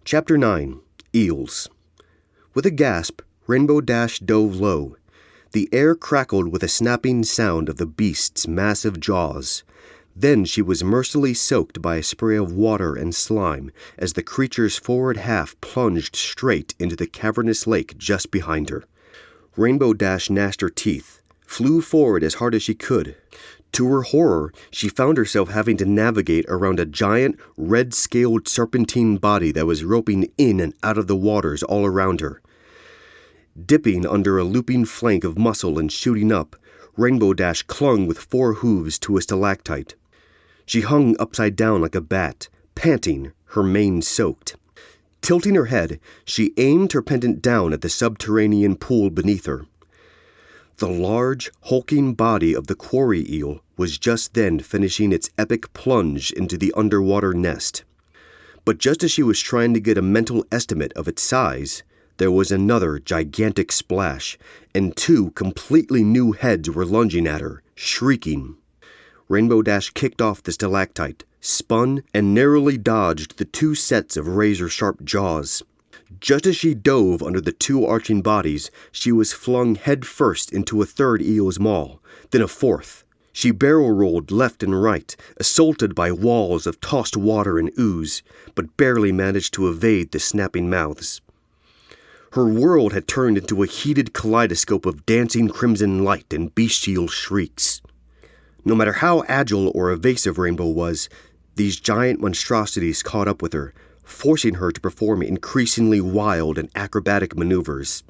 Chapter 9. Eels. With a gasp, Rainbow Dash dove low. The air crackled with a snapping sound of the beast's massive jaws. Then she was mercilessly soaked by a spray of water and slime as the creature's forward half plunged straight into the cavernous lake just behind her. Rainbow Dash gnashed her teeth, flew forward as hard as she could. To her horror, she found herself having to navigate around a giant, red-scaled serpentine body that was roping in and out of the waters all around her. Dipping under a looping flank of muscle and shooting up, Rainbow Dash clung with 4 hooves to a stalactite. She hung upside down like a bat, panting, her mane soaked. Tilting her head, she aimed her pendant down at the subterranean pool beneath her. The large, hulking body of the quarry eel was just then finishing its epic plunge into the underwater nest. But just as she was trying to get a mental estimate of its size, there was another gigantic splash, and 2 completely new heads were lunging at her, shrieking. Rainbow Dash kicked off the stalactite, spun, and narrowly dodged the 2 sets of razor-sharp jaws. Just as she dove under the 2 arching bodies, she was flung head-first into a 3rd eel's maw, then a 4th. She barrel-rolled left and right, assaulted by walls of tossed water and ooze, but barely managed to evade the snapping mouths. Her world had turned into a heated kaleidoscope of dancing crimson light and bestial shrieks. No matter how agile or evasive Rainbow was, these giant monstrosities caught up with her, forcing her to perform increasingly wild and acrobatic maneuvers.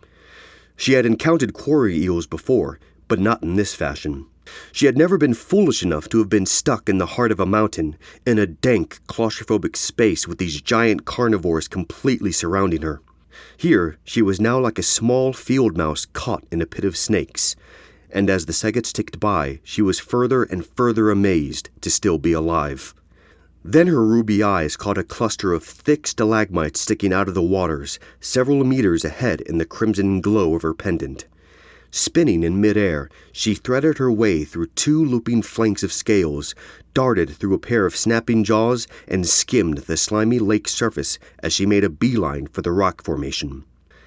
She had encountered quarry eels before, but not in this fashion. She had never been foolish enough to have been stuck in the heart of a mountain, in a dank, claustrophobic space with these giant carnivores completely surrounding her. Here, she was now like a small field mouse caught in a pit of snakes, and as the seconds ticked by, she was further and further amazed to still be alive. Then her ruby eyes caught a cluster of thick stalagmites sticking out of the waters, several meters ahead in the crimson glow of her pendant. Spinning in midair, she threaded her way through 2 looping flanks of scales, darted through a pair of snapping jaws, and skimmed the slimy lake surface as she made a beeline for the rock formation.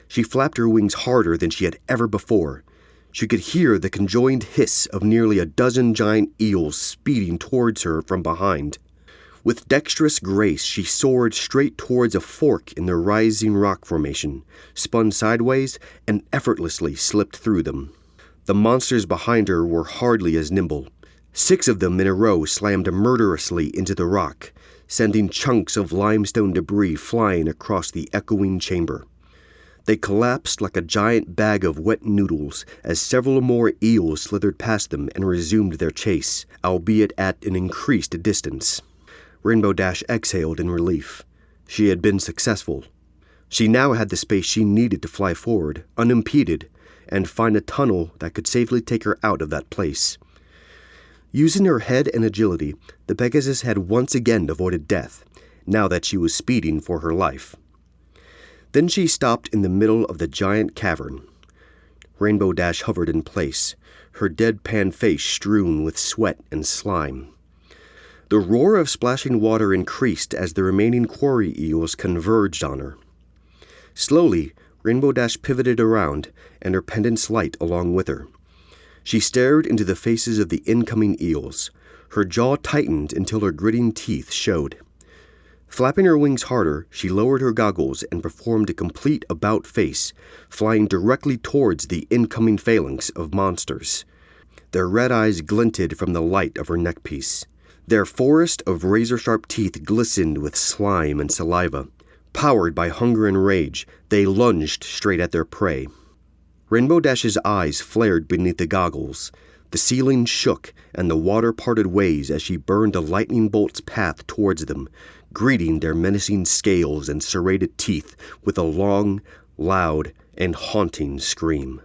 She flapped her wings harder than she had ever before. She could hear the conjoined hiss of nearly a dozen giant eels speeding towards her from behind. With dexterous grace, she soared straight towards a fork in the rising rock formation, spun sideways, and effortlessly slipped through them. The monsters behind her were hardly as nimble. 6 of them in a row slammed murderously into the rock, sending chunks of limestone debris flying across the echoing chamber. They collapsed like a giant bag of wet noodles as several more eels slithered past them and resumed their chase, albeit at an increased distance. Rainbow Dash exhaled in relief. She had been successful. She now had the space she needed to fly forward, unimpeded, and find a tunnel that could safely take her out of that place. Using her head and agility, the Pegasus had once again avoided death, now that she was speeding for her life. Then she stopped in the middle of the giant cavern. Rainbow Dash hovered in place, her deadpan face strewn with sweat and slime. The roar of splashing water increased as the remaining quarry eels converged on her. Slowly, Rainbow Dash pivoted around, and her pendant's light along with her. She stared into the faces of the incoming eels. Her jaw tightened until her gritting teeth showed. Flapping her wings harder, she lowered her goggles and performed a complete about-face, flying directly towards the incoming phalanx of monsters. Their red eyes glinted from the light of her neckpiece. Their forest of razor-sharp teeth glistened with slime and saliva. Powered by hunger and rage, they lunged straight at their prey. Rainbow Dash's eyes flared beneath the goggles. The ceiling shook, and the water parted ways as she burned a lightning bolt's path towards them, greeting their menacing scales and serrated teeth with a long, loud, and haunting scream.